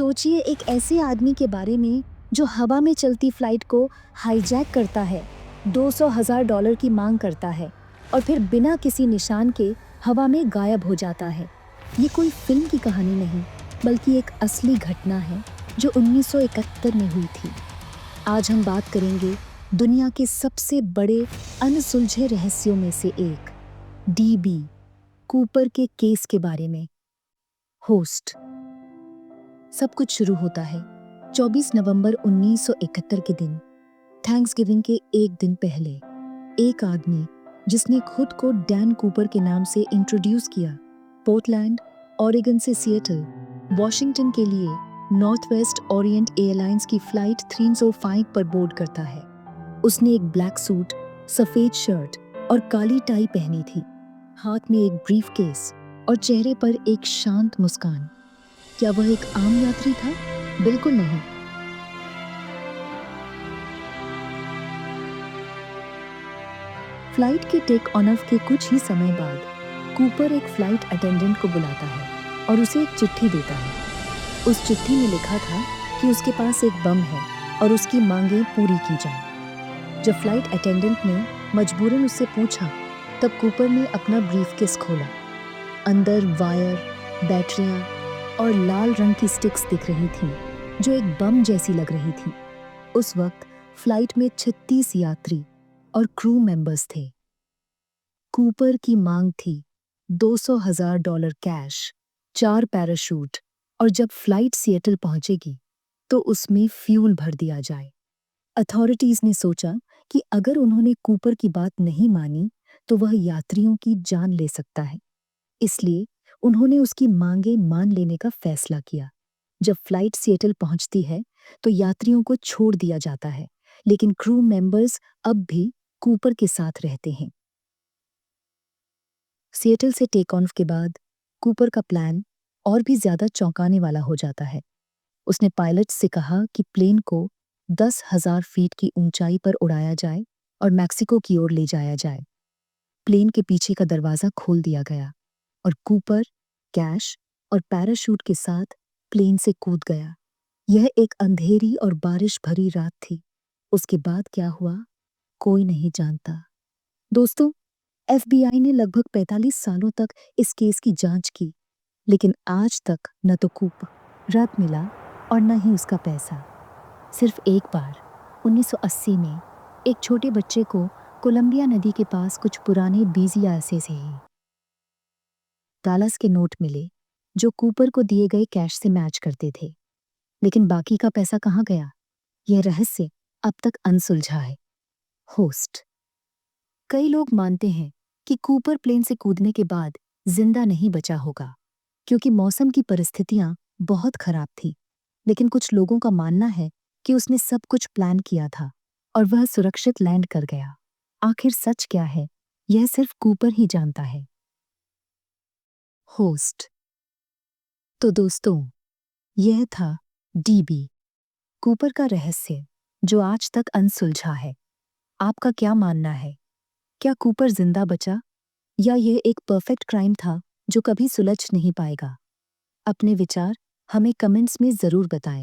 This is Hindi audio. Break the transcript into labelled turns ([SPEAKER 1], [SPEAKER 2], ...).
[SPEAKER 1] सोचिए एक ऐसे आदमी के बारे में जो हवा में चलती फ्लाइट को हाईजैक करता है, $200,000 की मांग करता है और फिर बिना किसी निशान के हवा में गायब हो जाता है। ये कोई फिल्म की कहानी नहीं, बल्कि एक असली घटना है जो 1971 में हुई थी। आज हम बात करेंगे दुनिया के सबसे बड़े अनसुलझे रहस्यों में से एक, डीबी कूपर के केस के बारे में। होस्ट। सब कुछ शुरू होता है 24 नवंबर 1971 के दिन, थैंक्सगिविंग के एक दिन पहले। एक आदमी जिसने खुद को डैन कूपर के नाम से इंट्रोड्यूस किया, पोर्टलैंड, ओरेगन से सिएटल, वॉशिंगटन के लिए नॉर्थ वेस्ट ओरिएंट एयरलाइंस की फ्लाइट 305 पर बोर्ड करता है। उसने एक ब्लैक सूट, सफेद शर्ट और काली टाई पहनी थी, हाथ में एक ब्रीफकेस और चेहरे पर एक शांत मुस्कान। क्या वह एक आम यात्री था? बिल्कुल नहीं। फ्लाइट के टेक ऑन ऑफ के कुछ ही समय बाद कूपर एक फ्लाइट अटेंडेंट को बुलाता है और उसे एक चिट्ठी देता है। उस चिट्ठी में लिखा था कि उसके पास एक बम है और उसकी मांगें पूरी की जाएं। जब फ्लाइट अटेंडेंट ने मजबूरन उससे पूछा, तब कूपर ने अपना ब्रीफकेस खोला। अंदर वायर, बैटरियां और लाल रंग की स्टिक्स दिख रही थीं, जो एक बम जैसी लग रही थी। उस वक्त फ्लाइट में 36 यात्री और क्रू मेंबर्स थे। कूपर की मांग थी $200,000 कैश, 4 पैराशूट और जब फ्लाइट सिएटल पहुंचेगी तो उसमें फ्यूल भर दिया जाए। अथॉरिटीज ने सोचा कि अगर उन्होंने कूपर की बात नहीं मानी तो वह यात्रियों की जान ले सकता है, इसलिए उन्होंने उसकी मांगें मान लेने का फैसला किया। जब फ्लाइट सिएटल पहुंचती है तो यात्रियों को छोड़ दिया जाता है, लेकिन क्रू मेंबर्स अब भी कूपर के साथ रहते हैं। सिएटल से टेक ऑफ के बाद कूपर का प्लान और भी ज्यादा चौंकाने वाला हो जाता है। उसने पायलट से कहा कि प्लेन को 10,000 फीट की ऊंचाई पर उड़ाया जाए और मैक्सिको की ओर ले जाया जाए। प्लेन के पीछे का दरवाजा खोल दिया गया और कूपर कैश और पैराशूट के साथ प्लेन से कूद गया। यह एक अंधेरी और बारिश भरी रात थी। उसके बाद क्या हुआ, कोई नहीं जानता। दोस्तों, एफबीआई ने लगभग 45 सालों तक इस केस की जांच की, लेकिन आज तक न तो कूपर रत मिला और न ही उसका पैसा। सिर्फ एक बार 1980 में एक छोटे बच्चे को कोलंबिया नदी के पास कुछ पुराने बीजियासे से ही $1 के नोट मिले, जो कूपर को दिए गए कैश से मैच करते थे। लेकिन बाकी का पैसा कहाँ गया, यह रहस्य अब तक अनसुलझा है। होस्ट। कई लोग मानते हैं कि कूपर प्लेन से कूदने के बाद जिंदा नहीं बचा होगा, क्योंकि मौसम की परिस्थितियां बहुत खराब थी। लेकिन कुछ लोगों का मानना है कि उसने सब कुछ प्लान किया था और वह सुरक्षित लैंड कर गया। आखिर सच क्या है, यह सिर्फ कूपर ही जानता है। होस्ट। तो दोस्तों, यह था डीबी कूपर का रहस्य, जो आज तक अनसुलझा है। आपका क्या मानना है? क्या कूपर जिंदा बचा, या यह एक परफेक्ट क्राइम था जो कभी सुलझ नहीं पाएगा? अपने विचार हमें कमेंट्स में जरूर बताएं।